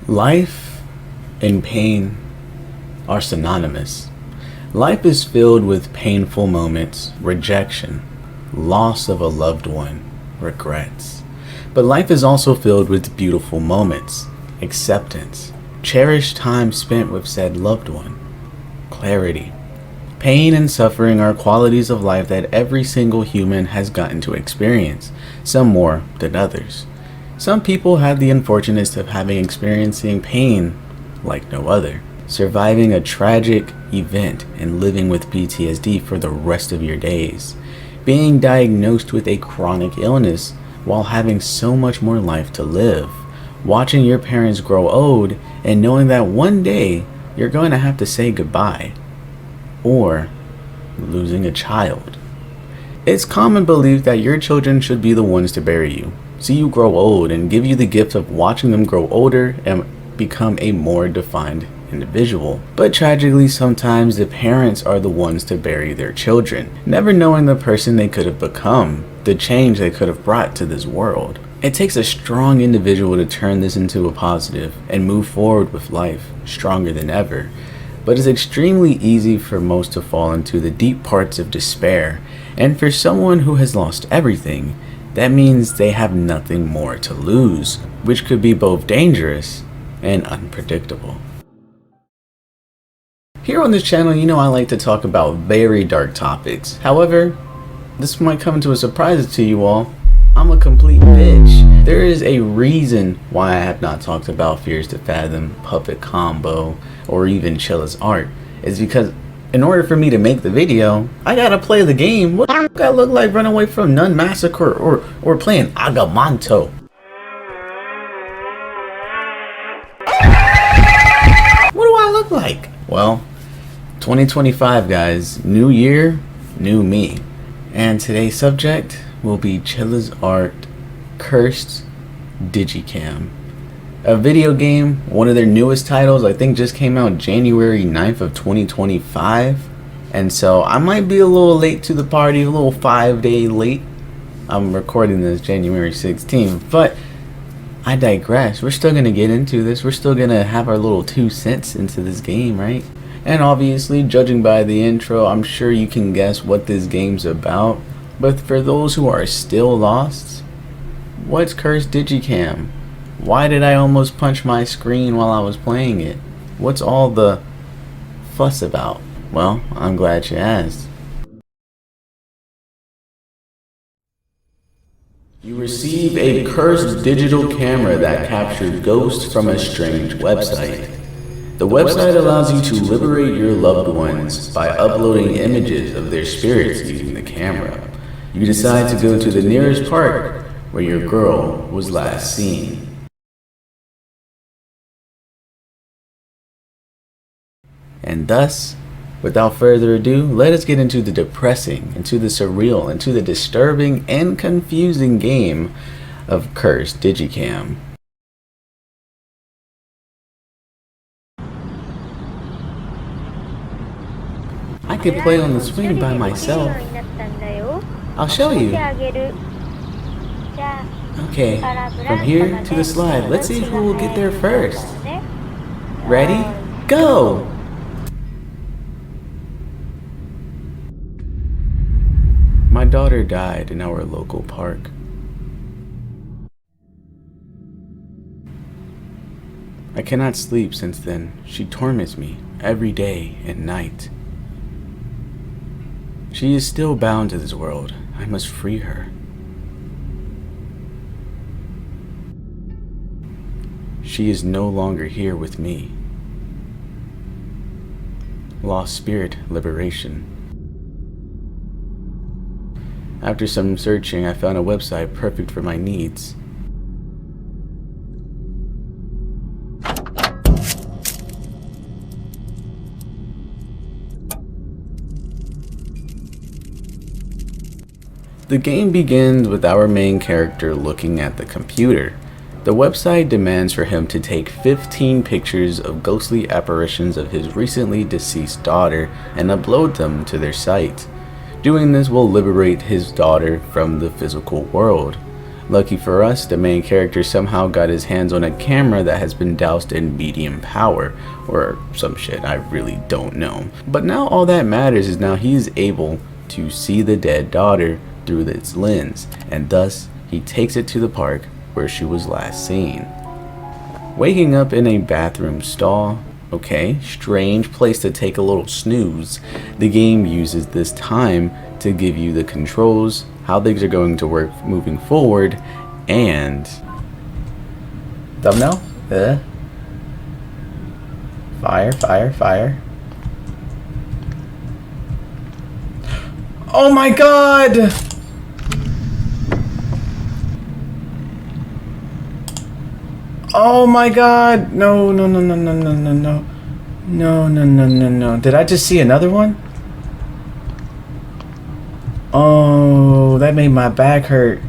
Life and pain are synonymous. Life is filled with painful moments, rejection, loss of a loved one, regrets. But life is also filled with beautiful moments, acceptance, cherished time spent with said loved one, clarity. Pain and suffering are qualities of life that every single human has gotten to experience, some more than others. Some people have the unfortunate of experiencing pain like no other, surviving a tragic event and living with PTSD for the rest of your days, being diagnosed with a chronic illness while having so much more life to live, watching your parents grow old and knowing that one day you're going to have to say goodbye, or losing a child. It's common belief that your children should be the ones to bury you, see you grow old, and give you the gift of watching them grow older and become a more defined individual. But tragically, sometimes the parents are the ones to bury their children, never knowing the person they could have become, the change they could have brought to this world. It takes a strong individual to turn this into a positive and move forward with life stronger than ever. But it's extremely easy for most to fall into the deep parts of despair, and for someone who has lost everything, that means they have nothing more to lose, which could be both dangerous and unpredictable. Here on this channel, I like to talk about very dark topics. However, this might come to a surprise to you all. I'm a complete bitch. There is a reason why I have not talked about Fears to Fathom, Puppet Combo, or even Chilla's art. It's because in order for me to make the video, I gotta play the game. What the I look like running away from Nun Massacre or playing Agamanto? What do I look like? Well, 2025 guys, new year, new me. And today's subject will be Chilla's art, Cursed Digicam. A video game, one of their newest titles, I think just came out January 9th of 2025. And so I might be a little late to the party, a little 5-day late. I'm recording this January 16th, but I digress. We're still going to get into this. We're still going to have our little 2 cents into this game, right? And obviously, judging by the intro, I'm sure you can guess what this game's about. But for those who are still lost, what's Cursed Digicam? Why did I almost punch my screen while I was playing it? What's all the fuss about? Well, I'm glad you asked. You receive a cursed digital camera that captures ghosts from a strange website. The website allows you to liberate your loved ones by uploading images of their spirits using the camera. You decide to go to the nearest park where your girl was last seen. And thus, without further ado, let us get into the depressing, into the surreal, into the disturbing and confusing game of Cursed Digicam. I could play on the swing by myself. I'll show you. Okay, from here to the slide. Let's see who will get there first. Ready? Go! My daughter died in our local park. I cannot sleep since then. She torments me every day and night. She is still bound to this world. I must free her. She is no longer here with me. Lost spirit liberation. After some searching, I found a website perfect for my needs. The game begins with our main character looking at the computer. The website demands for him to take 15 pictures of ghostly apparitions of his recently deceased daughter and upload them to their site. Doing this will liberate his daughter from the physical world. Lucky for us, the main character somehow got his hands on a camera that has been doused in medium power, or some shit, I really don't know. But now all that matters is now he is able to see the dead daughter through its lens, and thus he takes it to the park where she was last seen. Waking up in a bathroom stall, okay, strange place to take a little snooze. The game uses this time to give you the controls, how things are going to work moving forward, and thumbnail. Fire. Oh my god! Oh my god! No. No. Did I just see another one? Oh, that made my back hurt.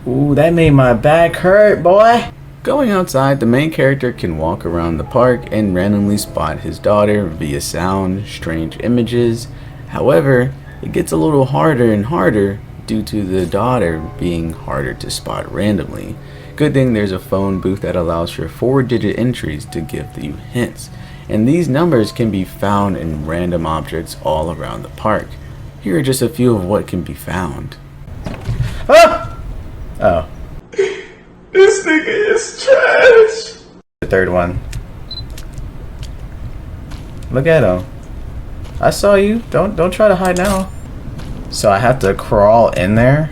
Ooh, that made my back hurt, boy. Going outside, the main character can walk around the park and randomly spot his daughter via sound, strange images. However, it gets a little harder and harder due to the daughter being harder to spot randomly. Good thing there's a phone booth that allows for 4-digit entries to give you hints, and these numbers can be found in random objects all around the park. Here are just a few of what can be found. Ah! Oh. This nigga is trash! The third one. Look at him. I saw you. Don't try to hide now. So I have to crawl in there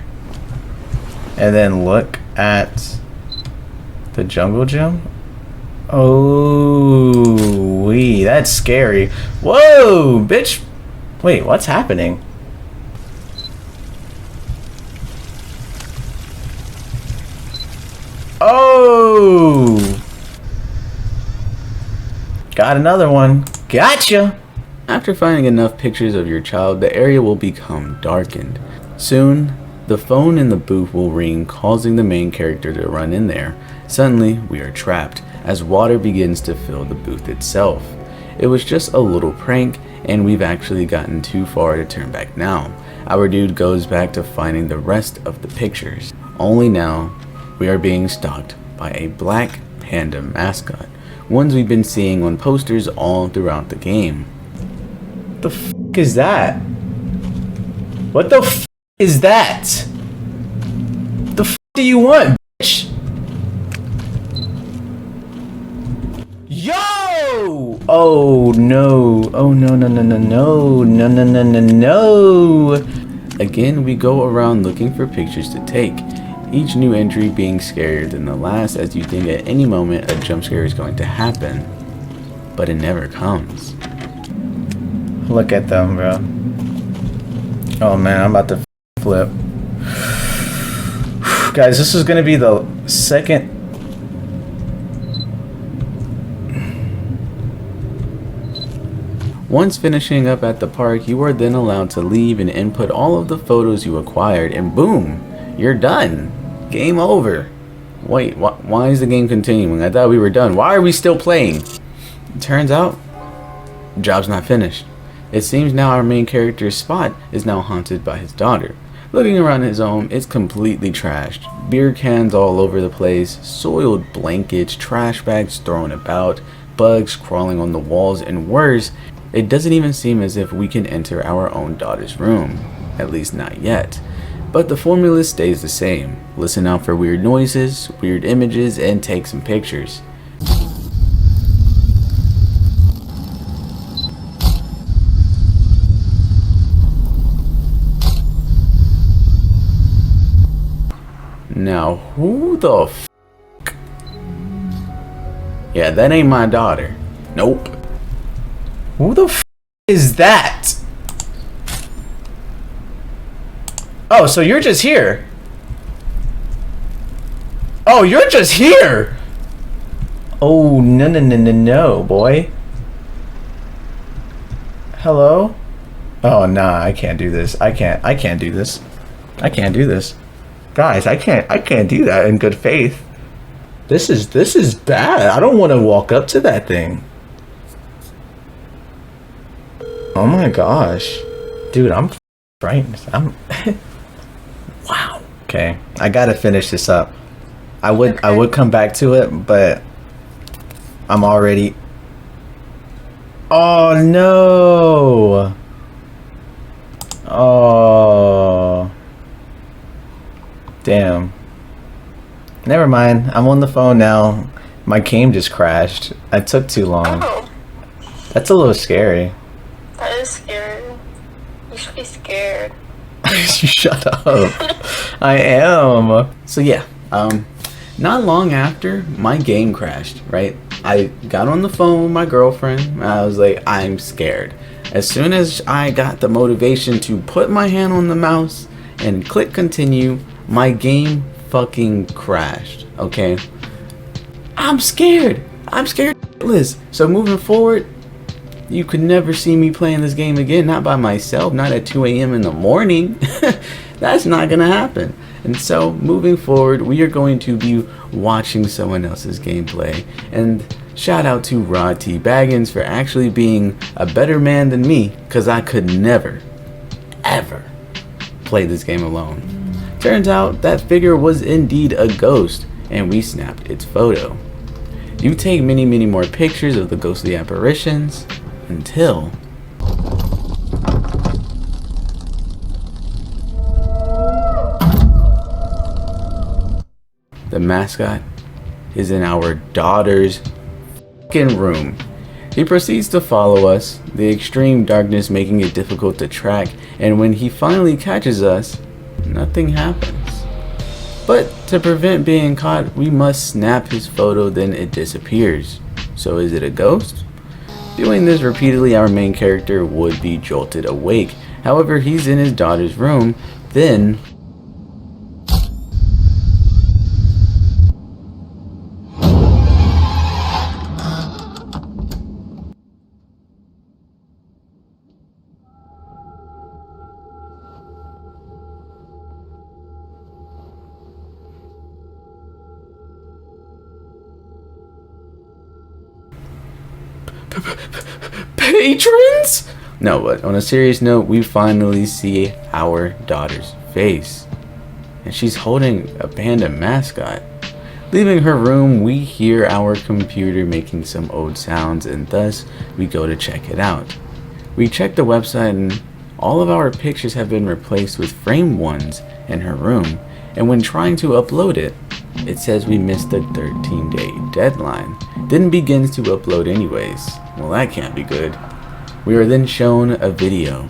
and then look at the jungle gym. Oh, wee, that's scary. Whoa, bitch. Wait, what's happening? Oh! Got another one. Gotcha! After finding enough pictures of your child, the area will become darkened. Soon, the phone in the booth will ring, causing the main character to run in there. Suddenly, we are trapped, as water begins to fill the booth itself. It was just a little prank, and we've actually gotten too far to turn back now. Our dude goes back to finding the rest of the pictures. Only now, we are being stalked by a black panda mascot, ones we've been seeing on posters all throughout the game. The f is that? What the f is that? The f do you want, bitch? Yo! Oh no. Oh no. Again, we go around looking for pictures to take. Each new entry being scarier than the last, as you think at any moment a jump scare is going to happen. But it never comes. Look at them, bro. Oh man, I'm about to flip. Guys, this is gonna be the second. Once finishing up at the park, you are then allowed to leave and input all of the photos you acquired, and boom, you're done. Game over. Wait, why is the game continuing? I thought we were done. Why are we still playing? It turns out, job's not finished. It seems now our main character's spot is now haunted by his daughter. Looking around his home, it's completely trashed. Beer cans all over the place, soiled blankets, trash bags thrown about, bugs crawling on the walls, and worse, it doesn't even seem as if we can enter our own daughter's room. At least not yet. But the formula stays the same. Listen out for weird noises, weird images, and take some pictures. Now, who the f***? Yeah, that ain't my daughter. Nope. Who the f*** is that? Oh, so you're just here. Oh, you're just here. Oh, no, boy. Hello? Oh, nah, I can't do this. I can't do this. I can't do this. Guys, I can't do that in good faith. This is bad. I don't want to walk up to that thing. Oh my gosh. Dude, I'm frightened. Wow. Okay, I gotta finish this up. I would come back to it, but I'm already. Oh no! Oh, damn. Never mind. I'm on the phone now. My game just crashed. I took too long. Oh, That's a little scary. that is scary. You should be scared. You shut up. I am. So yeah, not long after my game crashed, right? I got on the phone with my girlfriend and I was like, I'm scared. As soon as I got the motivation to put my hand on the mouse and click continue, my game fucking crashed. Okay? I'm scared. I'm scared shitless. So moving forward, you could never see me playing this game again, not by myself, not at 2 a.m. in the morning. That's not gonna happen. And so moving forward, we are going to be watching someone else's gameplay. And shout out to Rod T. Baggins for actually being a better man than me, because I could never, ever play this game alone. Turns out that figure was indeed a ghost, and we snapped its photo. You take many more pictures of the ghostly apparitions until the mascot is in our daughter's fucking room. He proceeds to follow us, the extreme darkness making it difficult to track, and when he finally catches us, nothing happens. But to prevent being caught, we must snap his photo, then it disappears. So is it a ghost? Doing this repeatedly, our main character would be jolted awake. However, he's in his daughter's room, then patrons? No, but on a serious note, we finally see our daughter's face. And she's holding a panda mascot. Leaving her room, we hear our computer making some odd sounds, and thus we go to check it out. We check the website and all of our pictures have been replaced with framed ones in her room, and when trying to upload it, it says we missed the 13-day deadline. Then begins to upload anyways. Well, that can't be good. We are then shown a video.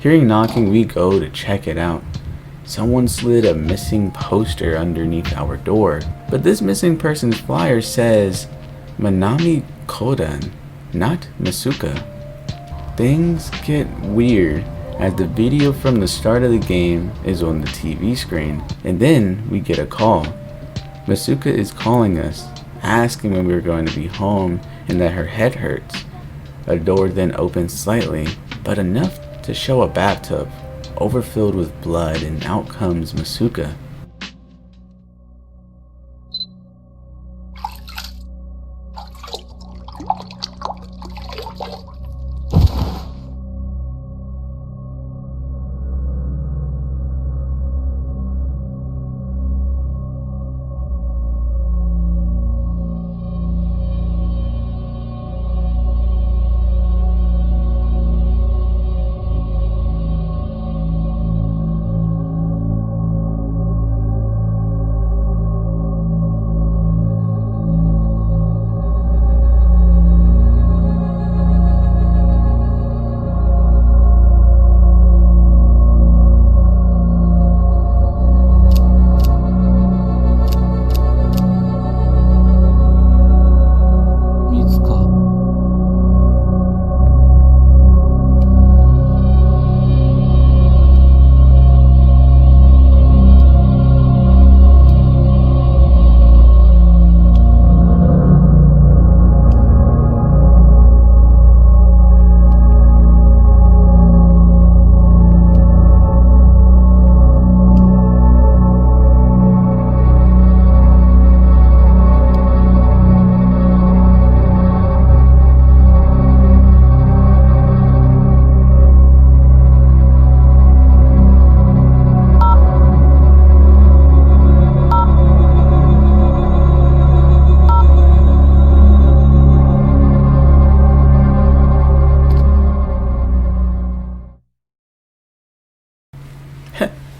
Hearing knocking, we go to check it out. Someone slid a missing poster underneath our door, but this missing person's flyer says Manami Kodan, not Masuka. Things get weird as the video from the start of the game is on the TV screen, and then we get a call. Masuka is calling us, asking when we were going to be home and that her head hurts. A door then opens slightly, but enough to show a bathtub overfilled with blood, and out comes Masuka.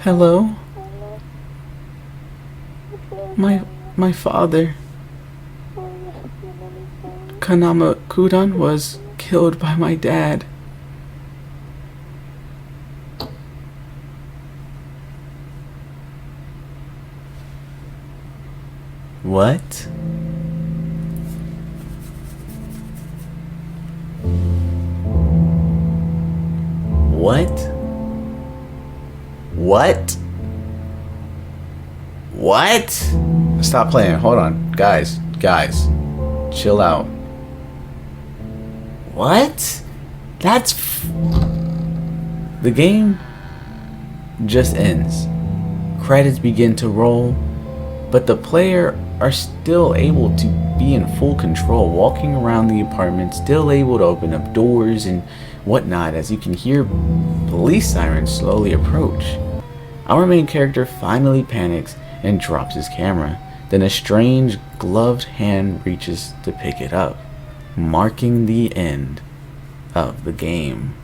Hello? My father, Kanama Kudan, was killed by my dad. What? What? What? What? Stop playing. Hold on. Guys. Chill out. What? The game just ends. Credits begin to roll, but the player are still able to be in full control, walking around the apartment, still able to open up doors and whatnot, as you can hear police sirens slowly approach. Our main character finally panics and drops his camera. Then a strange gloved hand reaches to pick it up, marking the end of the game.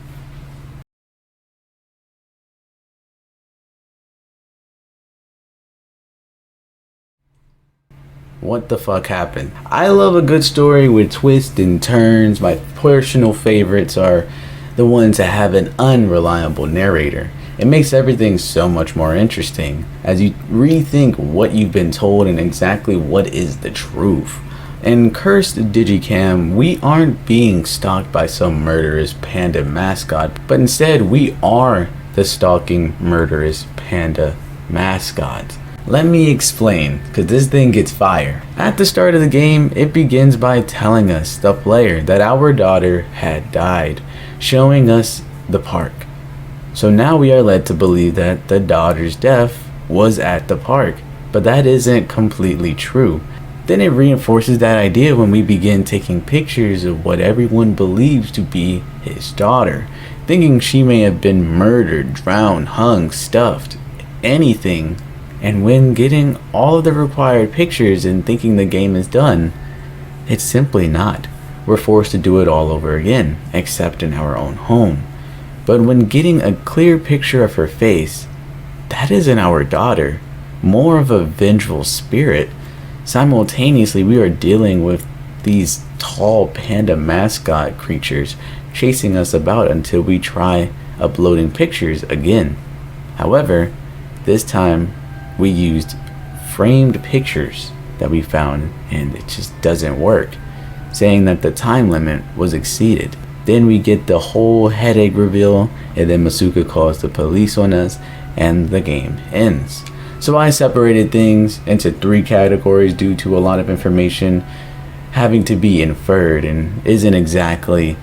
What the fuck happened? I love a good story with twists and turns. My personal favorites are the ones that have an unreliable narrator. It makes everything so much more interesting as you rethink what you've been told and exactly what is the truth. In Cursed Digicam, we aren't being stalked by some murderous panda mascot, but instead we are the stalking murderous panda mascot. Let me explain, because this thing gets fire. At the start of the game, it begins by telling us, the player, that our daughter had died, showing us the park. So now we are led to believe that the daughter's death was at the park, but that isn't completely true. Then it reinforces that idea when we begin taking pictures of what everyone believes to be his daughter, thinking she may have been murdered, drowned, hung, stuffed, anything. And when getting all of the required pictures and thinking the game is done, it's simply not. We're forced to do it all over again, except in our own home. But when getting a clear picture of her face, that isn't our daughter, more of a vengeful spirit. Simultaneously, we are dealing with these tall panda mascot creatures chasing us about until we try uploading pictures again. However, this time we used framed pictures that we found and it just doesn't work, saying that the time limit was exceeded. Then we get the whole headache reveal, and then Masuka calls the police on us and the game ends. So I separated things into 3 categories due to a lot of information having to be inferred and isn't exactly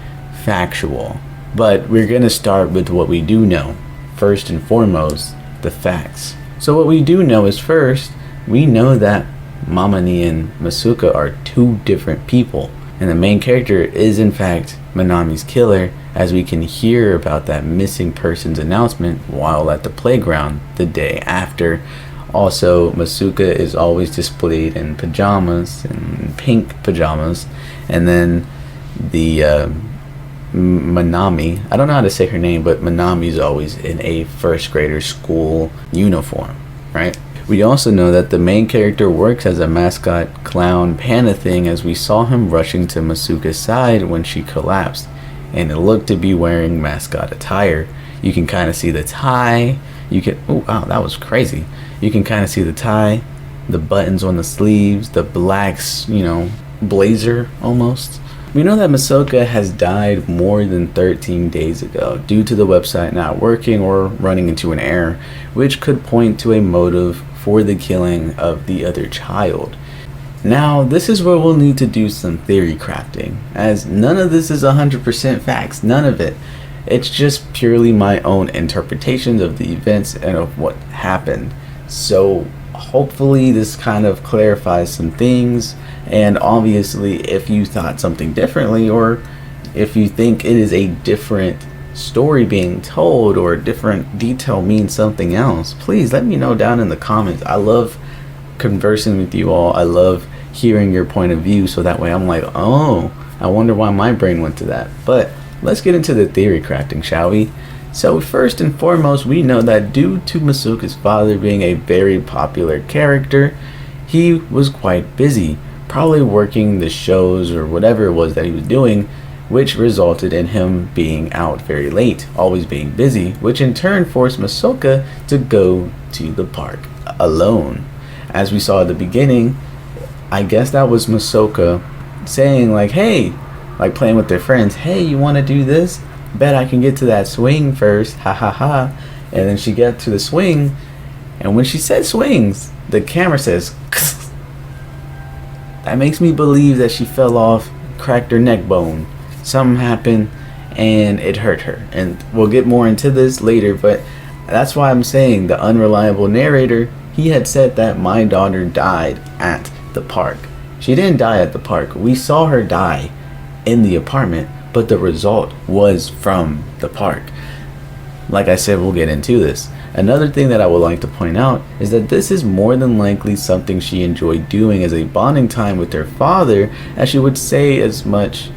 factual. But we're gonna start with what we do know. First and foremost, the facts. So what we do know is, first, we know that Mamani and Masuka are 2 different people, and the main character is in fact Manami's killer, as we can hear about that missing persons announcement while at the playground the day after. Also, Masuka is always displayed in pajamas, and pink pajamas, and then the Manami, I don't know how to say her name, but Manami's always in a first grader school uniform, right? We also know that the main character works as a mascot clown panda thing, as we saw him rushing to Masuka's side when she collapsed, and it looked to be wearing mascot attire. You can kind of see the tie. Oh wow, that was crazy. You can kind of see the tie, the buttons on the sleeves, the black, blazer almost. We know that Masuka has died more than 13 days ago due to the website not working or running into an error, which could point to a motive for the killing of the other child. Now, this is where we'll need to do some theory crafting, as none of this is 100% facts, none of it. It's just purely my own interpretations of the events and of what happened. So hopefully this kind of clarifies some things, and obviously if you thought something differently, or if you think it is a different story being told, or a different detail means something else, please let me know down in the comments. I love conversing with you all. I love hearing your point of view, so that way I'm like, oh, I wonder why my brain went to that. But let's get into the theory crafting, shall we? So first and foremost, we know that due to Masuka's father being a very popular character, he was quite busy, probably working the shows or whatever it was that he was doing, which resulted in him being out very late, always being busy, which in turn forced Masoka to go to the park alone. As we saw at the beginning, I guess that was Masoka saying like, hey, like playing with their friends, hey, you want to do this? Bet I can get to that swing first, ha ha ha. And then she gets to the swing, and when she said swings, the camera says Kss. That makes me believe that she fell off, cracked her neck bone. Something happened and it hurt her, and we'll get more into this later, but that's why I'm saying the unreliable narrator, he had said that my daughter died at the park. She didn't die at the park. We saw her die in the apartment, but the result was from the park. Like I said, we'll get into this. Another thing that I would like to point out is that this is more than likely something she enjoyed doing as a bonding time with her father, as she would say as much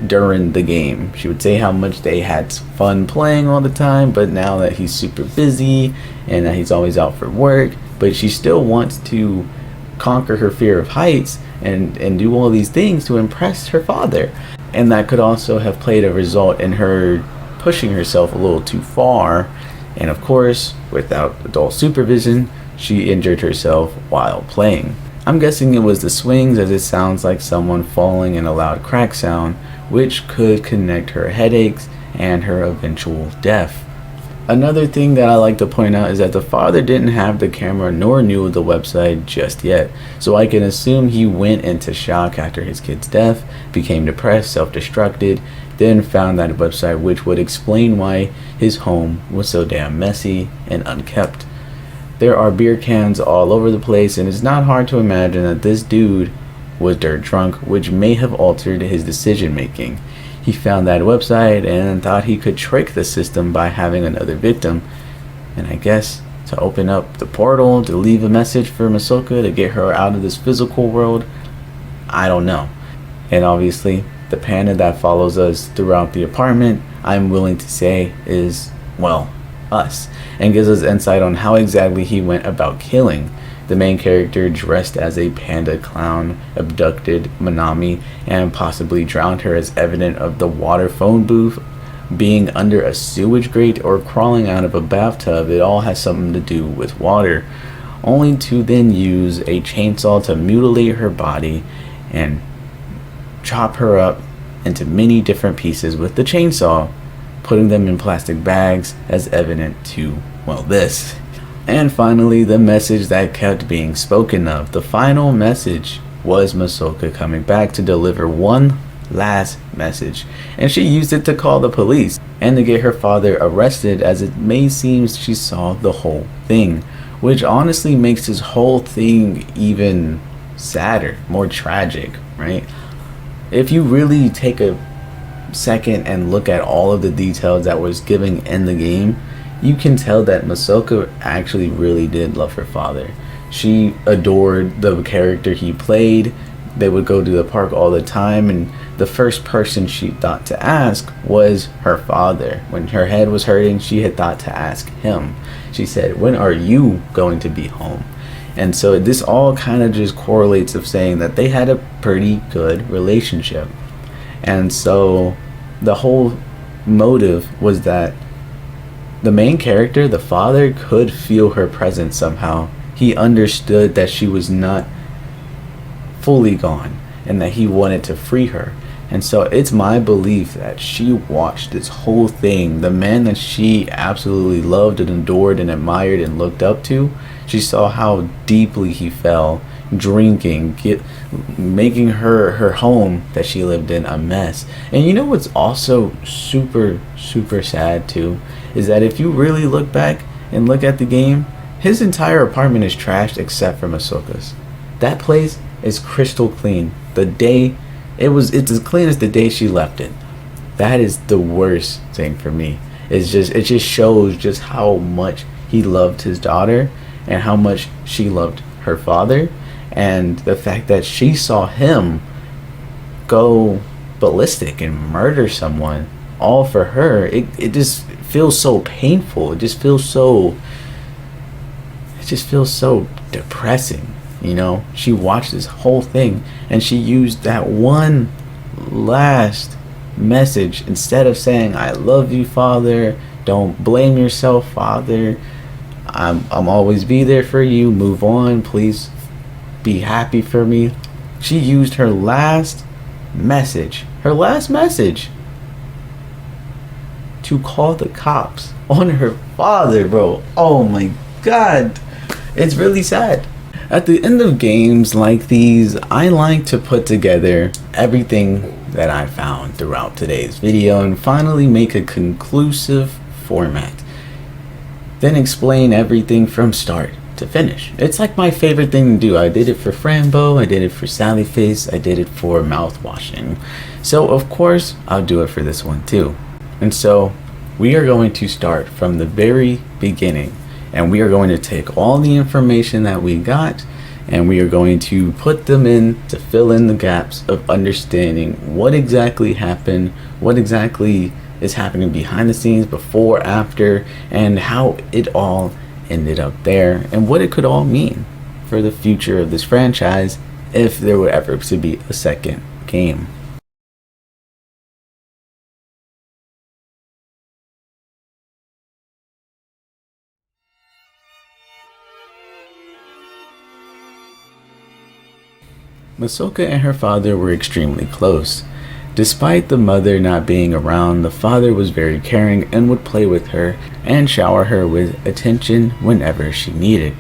during the game. She would say how much they had fun playing all the time, but now that he's super busy and that he's always out for work, but she still wants to conquer her fear of heights and do all these things to impress her father. And that could also have played a result in her pushing herself a little too far, and of course, without adult supervision, she injured herself while playing. I'm guessing it was the swings, as it sounds like someone falling in a loud crack sound, which could connect her headaches and her eventual death. Another thing that I like to point out is that the father didn't have the camera nor knew of the website just yet, so I can assume he went into shock after his kid's death, became depressed, self-destructed, then found that website, which would explain why his home was so damn messy and unkept. There are beer cans all over the place, and it's not hard to imagine that this dude was dirt drunk, which may have altered his decision making. He found that website and thought he could trick the system by having another victim, and I guess to open up the portal to leave a message for Masoka to get her out of this physical world. I don't know. And obviously the panda that follows us throughout the apartment, I'm willing to say is, well, us, and gives us insight on how exactly he went about killing. The main character, dressed as a panda clown, abducted Manami and possibly drowned her, as evident of the water phone booth being under a sewage grate or crawling out of a bathtub. It all has something to do with water, only to then use a chainsaw to mutilate her body and chop her up into many different pieces with the chainsaw, putting them in plastic bags, as evident to, well, this. And finally, the message that kept being spoken of. The final message was Masoka coming back to deliver one last message, and she used it to call the police and to get her father arrested, as it may seem she saw the whole thing, which honestly makes this whole thing even sadder, more tragic, right? If you really take a second and look at all of the details that was given in the game, you can tell that Masoka actually really did love her father. She adored the character he played. They would go to the park all the time, and the first person she thought to ask was her father. When her head was hurting, she had thought to ask him. She said, when are you going to be home? And so this all kind of just correlates of saying that they had a pretty good relationship. And so the whole motive was that the main character, the father, could feel her presence somehow. He understood that she was not fully gone and that he wanted to free her. And so it's my belief that she watched this whole thing. The man that she absolutely loved and adored and admired and looked up to, she saw how deeply he fell, drinking, making her home that she lived in a mess. And you know what's also super sad too, is that if you really look back and look at the game, his entire apartment is trashed except for Masoka's. That place is crystal clean. The day it's as clean as the day she left it. That is the worst thing for me. It just shows just how much he loved his daughter and how much she loved her father, and the fact that she saw him go ballistic and murder someone all for her. It just feels so painful. It just feels so depressing, you know? She watched this whole thing and she used that one last message. Instead of saying, I love you, Father, don't blame yourself, Father, I'm always be there for you, move on, please be happy for me. She used her last message to call the cops on her father, bro. Oh my god. It's really sad. At the end of games like these, I like to put together everything that I found throughout today's video and finally make a conclusive format. Then explain everything from start to finish. It's like my favorite thing to do. I did it for Frambo, I did it for Sallyface, I did it for mouthwashing. So of course, I'll do it for this one too. And so we are going to start from the very beginning, and we are going to take all the information that we got and we are going to put them in to fill in the gaps of understanding what exactly happened, what exactly is happening behind the scenes, before, after, and how it all ended up there, and what it could all mean for the future of this franchise if there were ever to be a second game. Masoka and her father were extremely close. Despite the mother not being around, the father was very caring and would play with her and shower her with attention whenever she needed.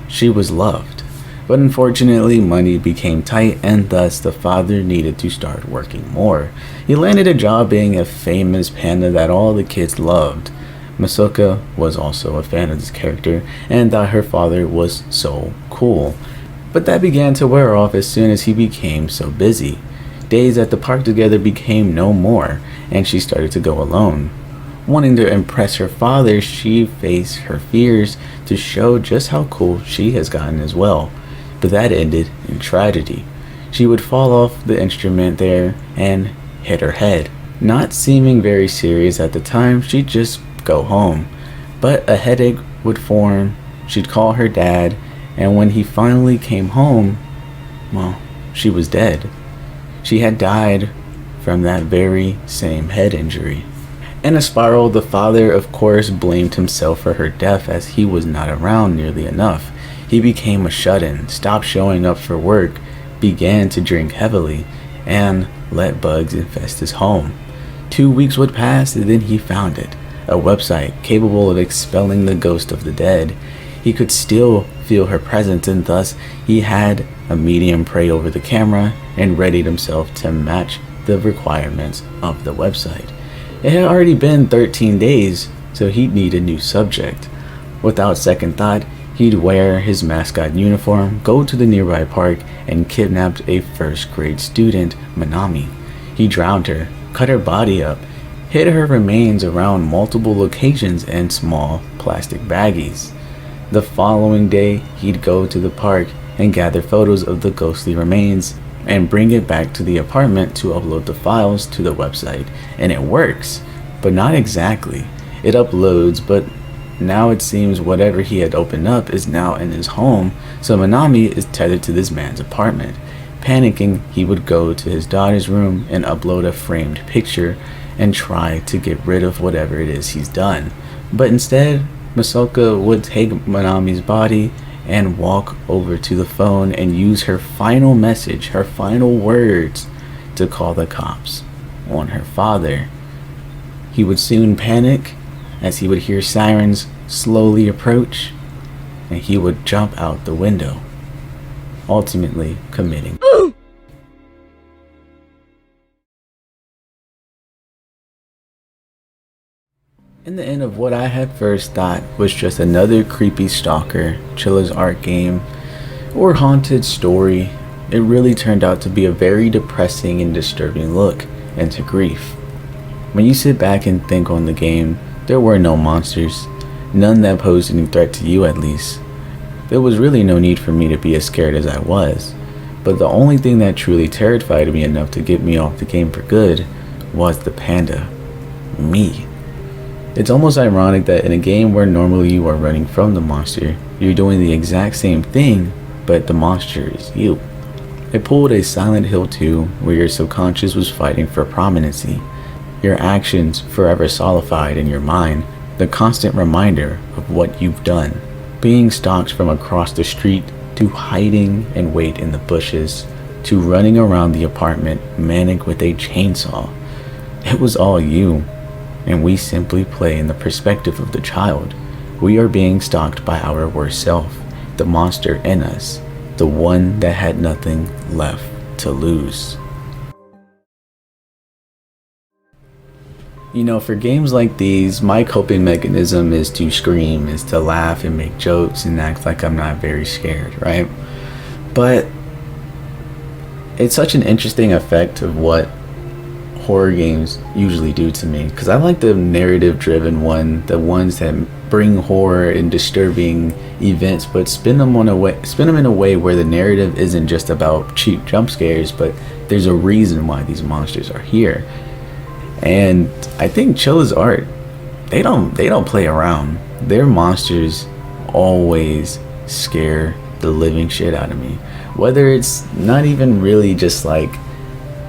She was loved. But unfortunately, money became tight and thus the father needed to start working more. He landed a job being a famous panda that all the kids loved. Masoka was also a fan of this character and thought her father was so cool. But that began to wear off as soon as he became so busy. Days at the park together became no more, and she started to go alone. Wanting to impress her father, she faced her fears to show just how cool she has gotten as well. But that ended in tragedy. She would fall off the instrument there and hit her head. Not seeming very serious at the time, she'd just go home. But a headache would form, she'd call her dad, and when he finally came home, well, she was dead. She had died from that very same head injury. In a spiral, the father of course blamed himself for her death as he was not around nearly enough. He became a shut-in, stopped showing up for work, began to drink heavily, and let bugs infest his home. 2 weeks would pass and then he found it, a website capable of expelling the ghost of the dead. He could still feel her presence and thus he had a medium pray over the camera and readied himself to match the requirements of the website. It had already been 13 days, so he'd need a new subject. Without second thought, he'd wear his mascot uniform, go to the nearby park, and kidnapped a first grade student, Manami. He drowned her, cut her body up, hid her remains around multiple locations in small plastic baggies. The following day, he'd go to the park and gather photos of the ghostly remains and bring it back to the apartment to upload the files to the website. And it works, but not exactly. It uploads, but now it seems whatever he had opened up is now in his home, so Manami is tethered to this man's apartment. Panicking, he would go to his daughter's room and upload a framed picture and try to get rid of whatever it is he's done. But instead, Masoka would take Manami's body and walk over to the phone and use her final message, her final words, to call the cops on her father. He would soon panic as he would hear sirens slowly approach, and he would jump out the window, ultimately committing. In the end of what I had first thought was just another creepy stalker, Chilla's art game, or haunted story, it really turned out to be a very depressing and disturbing look into grief. When you sit back and think on the game, there were no monsters, none that posed any threat to you at least. There was really no need for me to be as scared as I was, but the only thing that truly terrified me enough to get me off the game for good was the panda, me. It's almost ironic that in a game where normally you are running from the monster, you're doing the exact same thing, but the monster is you. It pulled a Silent Hill 2 where your subconscious was fighting for prominency, your actions forever solidified in your mind, the constant reminder of what you've done, being stalked from across the street, to hiding in wait in the bushes, to running around the apartment manic with a chainsaw. It was all you, and we simply play in the perspective of the child. We are being stalked by our worst self, the monster in us, the one that had nothing left to lose. You know, for games like these, my coping mechanism is to scream, is to laugh and make jokes and act like I'm not very scared, right? But it's such an interesting effect of what horror games usually do to me, because I like the narrative driven one, the ones that bring horror and disturbing events, but spin them in a way where the narrative isn't just about cheap jump scares, but there's a reason why these monsters are here. And I think Chilla's art, they don't play around. Their monsters always scare the living shit out of me. Whether it's not even really just like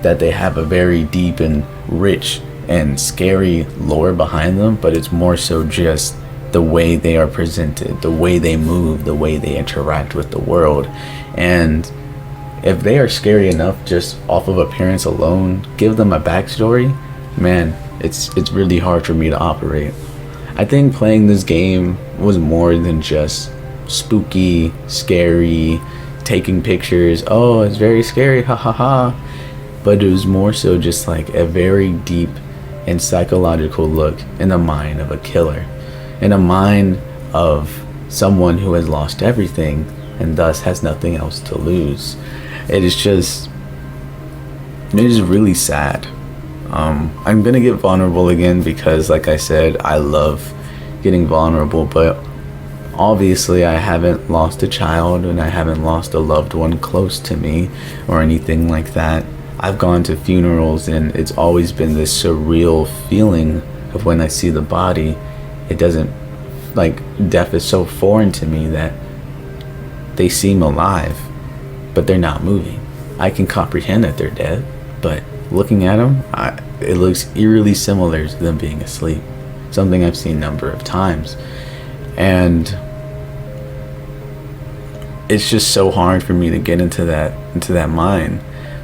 that they have a very deep and rich and scary lore behind them, but it's more so just the way they are presented, the way they move, the way they interact with the world. And if they are scary enough just off of appearance alone, give them a backstory, man, it's really hard for me to operate. I think playing this game was more than just spooky, scary, taking pictures, oh, it's very scary, ha ha ha. But it was more so just like a very deep and psychological look in the mind of a killer, in a mind of someone who has lost everything and thus has nothing else to lose. It is really sad. I'm gonna get vulnerable again because, like I said, I love getting vulnerable, but obviously I haven't lost a child and I haven't lost a loved one close to me or anything like that. I've gone to funerals and it's always been this surreal feeling of when I see the body, it doesn't, like, death is so foreign to me that they seem alive, but they're not moving. I can comprehend that they're dead, but looking at them, it looks eerily similar to them being asleep. Something I've seen a number of times. And it's just so hard for me to get into that mind.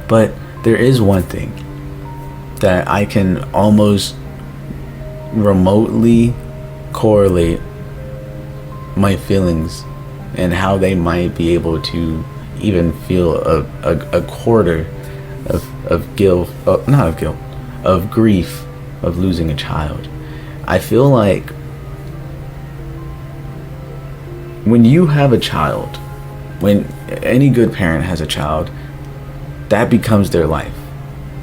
But there is one thing that I can almost remotely correlate my feelings and how they might be able to even feel a quarter of guilt, not of guilt, of grief of losing a child. I feel like when you have a child, when any good parent has a child, that becomes their life.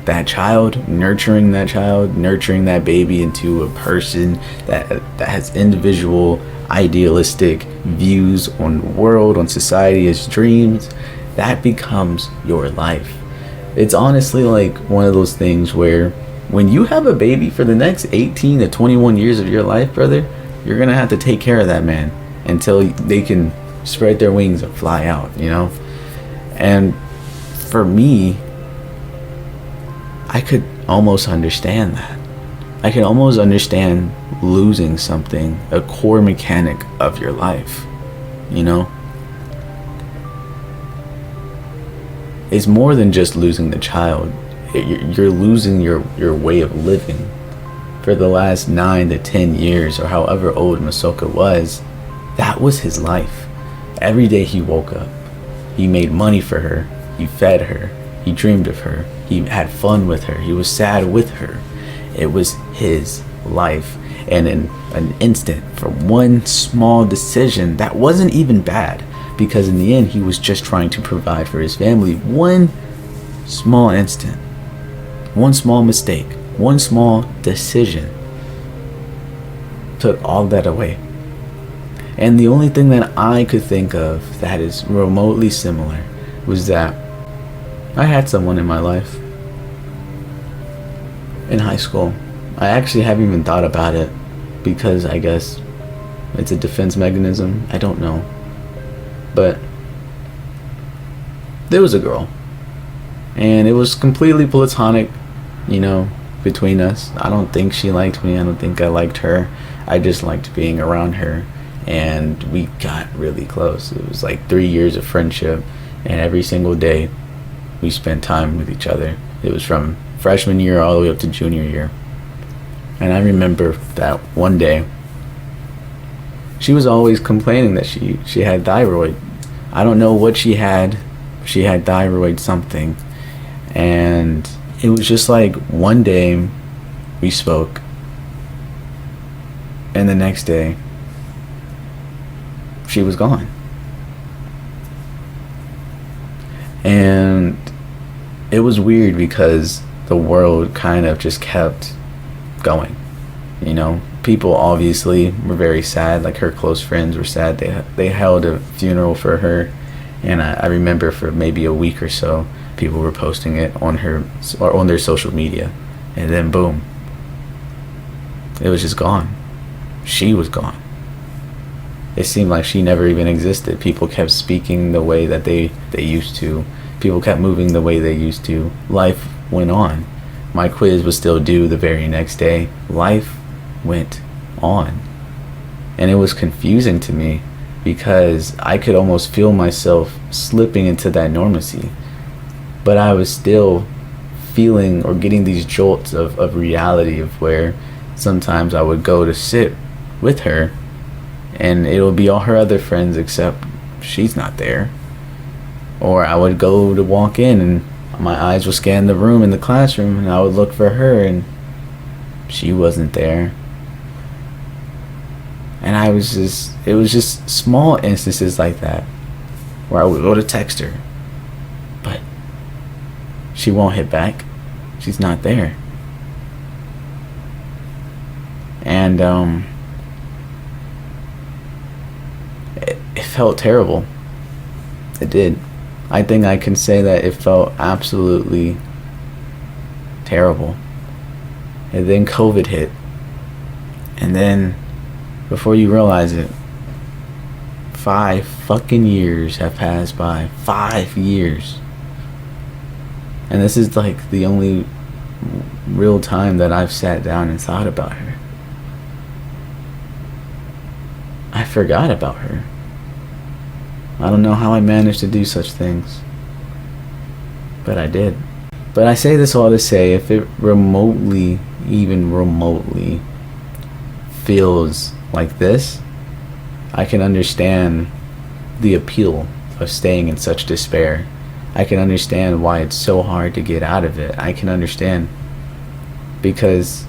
That child, nurturing that baby into a person that has individual idealistic views on the world, on society, its dreams, that becomes your life. It's honestly like one of those things where when you have a baby for the next 18 to 21 years of your life, brother, you're gonna have to take care of that man until they can spread their wings and fly out, you know? And for me, I could almost understand that. I can almost understand losing something, a core mechanic of your life, you know? It's more than just losing the child. You're losing your way of living. For the last 9 to 10 years, or however old Masoka was, that was his life. Every day he woke up, he made money for her, he fed her, he dreamed of her, he had fun with her, he was sad with her. It was his life. And in an instant, for one small decision that wasn't even bad, because in the end he was just trying to provide for his family, one small instant, one small mistake, one small decision took all that away. And the only thing that I could think of that is remotely similar was that I had someone in my life in high school. I actually haven't even thought about it because I guess it's a defense mechanism. I don't know. But there was a girl, and it was completely platonic, you know, between us. I don't think she liked me. I don't think I liked her. I just liked being around her, and we got really close. It was like 3 years of friendship, and every single day we spent time with each other. It was from freshman year all the way up to junior year. And I remember that one day she was always complaining that she had thyroid. I don't know what she had. She had thyroid something. And it was just like one day we spoke, and the next day she was gone. And it was weird because the world kind of just kept going. You know, people obviously were very sad. Like, her close friends were sad. They held a funeral for her, and I remember for maybe a week or so people were posting it on her or on their social media, and then boom, it was just gone. She was gone. It seemed like she never even existed. People kept speaking the way that they used to. People kept moving the way they used to. Life went on. My quiz was still due the very next day. Life went on. And it was confusing to me because I could almost feel myself slipping into that normacy. But I was still feeling or getting these jolts of reality, of where sometimes I would go to sit with her and it'll be all her other friends except she's not there. Or I would go to walk in and my eyes would scan the room in the classroom and I would look for her and she wasn't there. And it was just small instances like that where I would go to text her, but she won't hit back. She's not there. And it felt terrible. It did. I think I can say that it felt absolutely terrible. And then COVID hit. And then, before you realize it, 5 fucking years have passed by. 5 years. And this is like the only real time that I've sat down and thought about her. I forgot about her. I don't know how I managed to do such things, but I did. But I say this all to say, if it remotely, even remotely, feels like this, I can understand the appeal of staying in such despair. I can understand why it's so hard to get out of it. I can understand, because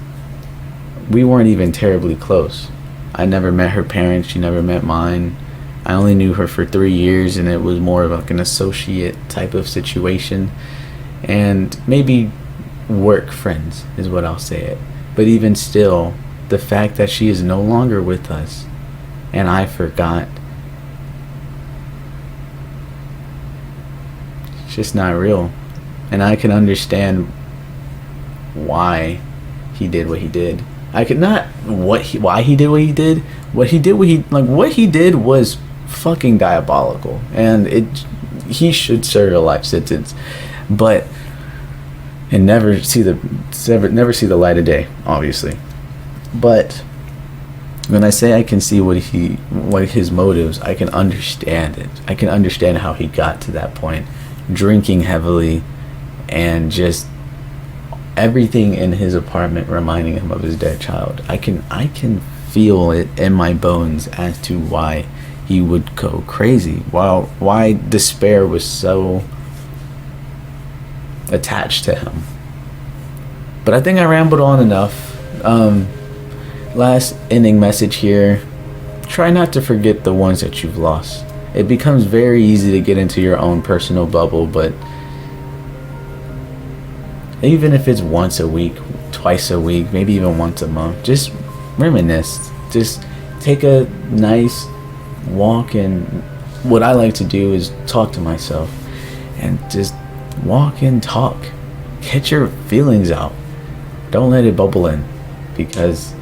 we weren't even terribly close. I never met her parents, she never met mine. I only knew her for 3 years, and it was more of like an associate type of situation, and maybe work friends is what I'll say it. But even still, the fact that she is no longer with us and I forgot, it's just not real. And I can understand why he did what he did. I could not why he did what he did. What he did was fucking diabolical, and he should serve a life sentence, but and never see the light of day, obviously. But when I say I can see what his motives, I can understand it. I can understand how he got to that point, drinking heavily and just everything in his apartment reminding him of his dead child. I can feel it in my bones as to why he would go crazy, why despair was so attached to him. But I think I rambled on enough. Last ending message here: try not to forget the ones that you've lost. It becomes very easy to get into your own personal bubble, but even if it's once a week, twice a week, maybe even once a month, just reminisce. Just take a nice walk, and what I like to do is talk to myself and just walk and talk. Get your feelings out. Don't let it bubble in, because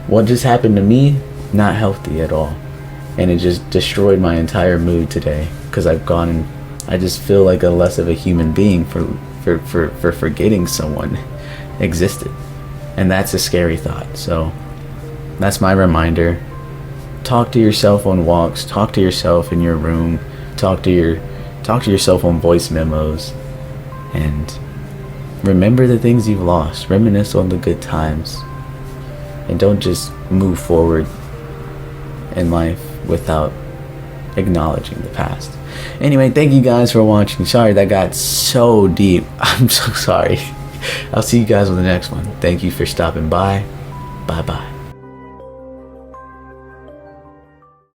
what just happened to me, not healthy at all. And it just destroyed my entire mood today, because I just feel like a less of a human being for forgetting someone existed. And that's a scary thought. So that's my reminder. Talk to yourself on walks, talk to yourself in your room, talk to yourself on voice memos, and remember the things you've lost. Reminisce on the good times. And don't just move forward in life without acknowledging the past. Anyway, thank you guys for watching. Sorry that got so deep. I'm so sorry. I'll see you guys on the next one. Thank you for stopping by. Bye bye.